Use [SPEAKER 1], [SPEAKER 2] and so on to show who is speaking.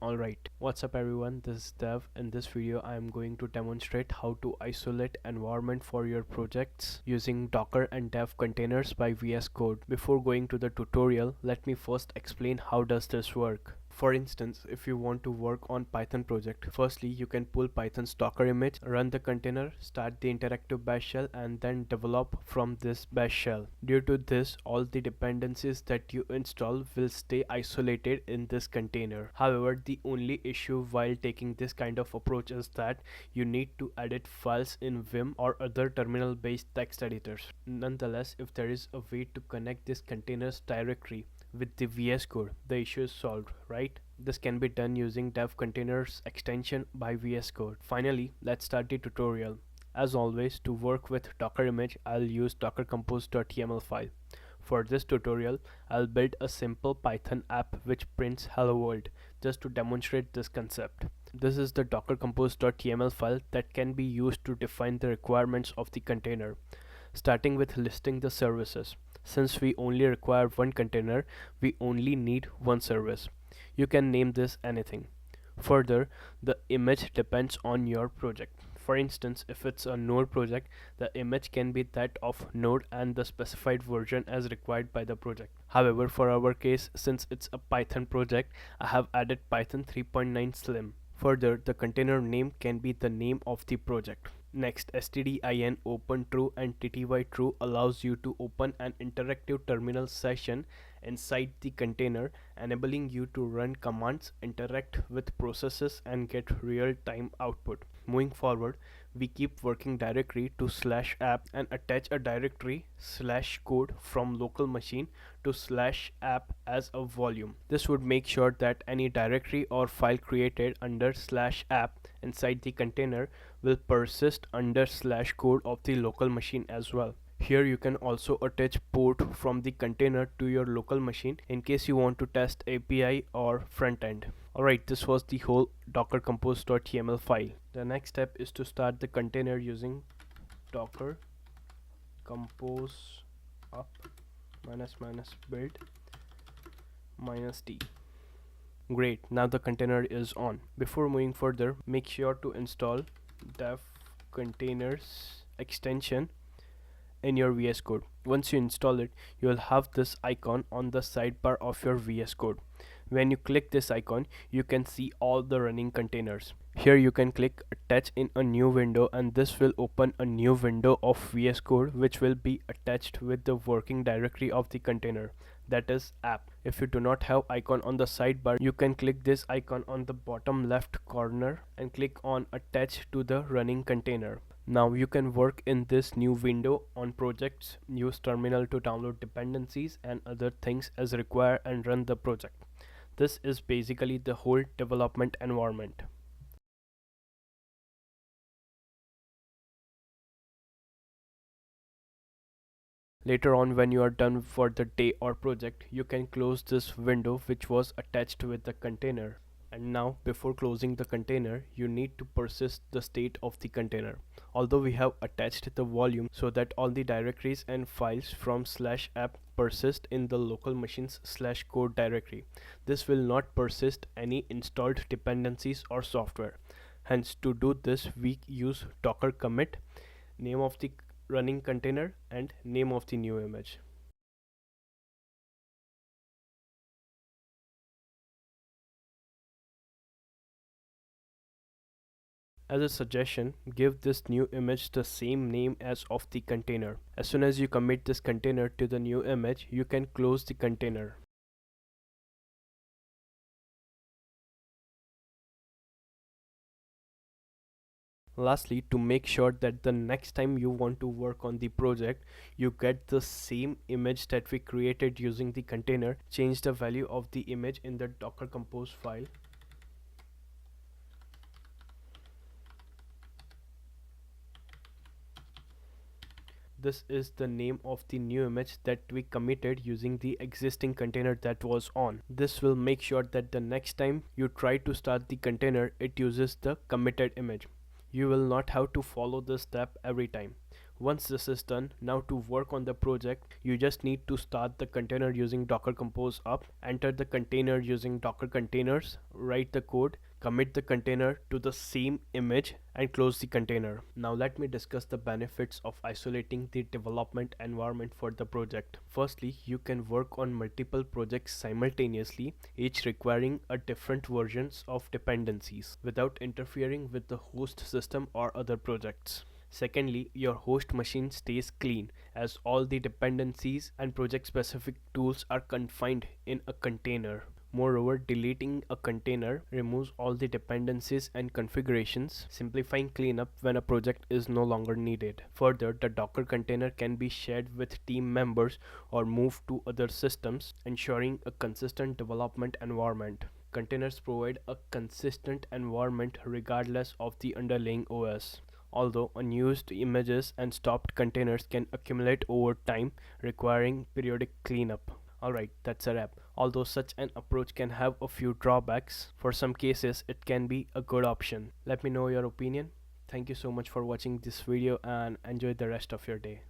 [SPEAKER 1] Alright, what's up everyone, this is Dev. In this video I am going to demonstrate how to isolate environment for your projects using Docker and Dev containers by VS Code. Before going to the tutorial, let me first explain how does this work. For instance, if you want to work on Python project, firstly you can pull Python's Docker image, run the container, start the interactive bash shell and then develop from this bash shell. Due to this, all the dependencies that you install will stay isolated in this container. However, the only issue while taking this kind of approach is that you need to edit files in Vim or other terminal based text editors. Nonetheless, if there is a way to connect this containers directly with the VS Code, the issue is solved, right? This can be done using Dev Containers extension by VS Code. Finally, let's start the tutorial. As always, to work with Docker image, I'll use docker compose.yaml file. For this tutorial, I'll build a simple Python app which prints hello world, just to demonstrate this concept. This is the docker compose.yaml file that can be used to define the requirements of the container, starting with listing the services. Since we only require one container, we only need one service. You can name this anything. Further, the image depends on your project. For instance, if it's a Node project, the image can be that of Node and the specified version as required by the project. However, for our case, since it's a Python project, I have added Python 3.9 Slim. Further, the container name can be the name of the project. Next, stdin open true and tty true allows you to open an interactive terminal session inside the container, enabling you to run commands, interact with processes and get real-time output. Moving forward, we keep working directory to /app and attach a directory /code from local machine to /app as a volume. This would make sure that any directory or file created under /app inside the container will persist under /code of the local machine as well. Here you can also attach port from the container to your local machine in case you want to test API or front end. Alright, this was the whole docker compose.yaml file. The next step is to start the container using docker compose up --build -t. Great, now the container is on. Before moving further, make sure to install Dev Containers extension in your VS Code. Once you install it, you will have this icon on the sidebar of your VS Code. When you click this icon, you can see all the running containers. Here you can click attach in a new window and this will open a new window of VS Code which will be attached with the working directory of the container, that is app. If you do not have icon on the sidebar, you can click this icon on the bottom left corner and click on attach to the running container. Now you can work in this new window on projects, use terminal to download dependencies and other things as required and run the project. This is basically the whole development environment. Later on, when you are done for the day or project, you can close this window which was attached with the container. And now, before closing the container, you need to persist the state of the container. Although we have attached the volume so that all the directories and files from /app persist in the local machine's /code directory, this will not persist any installed dependencies or software. Hence, to do this, we use docker commit, name of the running container and name of the new image. As a suggestion, give this new image the same name as of the container. As soon as you commit this container to the new image, you can close the container. Lastly, to make sure that the next time you want to work on the project, you get the same image that we created using the container, change the value of the image in the docker compose file. This is the name of the new image that we committed using the existing container that was on. This will make sure that the next time you try to start the container, it uses the committed image. You will not have to follow this step every time. Once this is done, now to work on the project, you just need to start the container using Docker Compose up, enter the container using Docker containers, write the code, commit the container to the same image and close the container. Now let me discuss the benefits of isolating the development environment for the project. Firstly, you can work on multiple projects simultaneously, each requiring a different versions of dependencies without interfering with the host system or other projects. Secondly, your host machine stays clean as all the dependencies and project specific tools are confined in a container. Moreover, deleting a container removes all the dependencies and configurations, simplifying cleanup when a project is no longer needed. Further, the Docker container can be shared with team members or moved to other systems, ensuring a consistent development environment. Containers provide a consistent environment regardless of the underlying OS. Although unused images and stopped containers can accumulate over time, requiring periodic cleanup. Alright, that's a wrap. Although such an approach can have a few drawbacks, for some cases it can be a good option. Let me know your opinion. Thank you so much for watching this video and enjoy the rest of your day.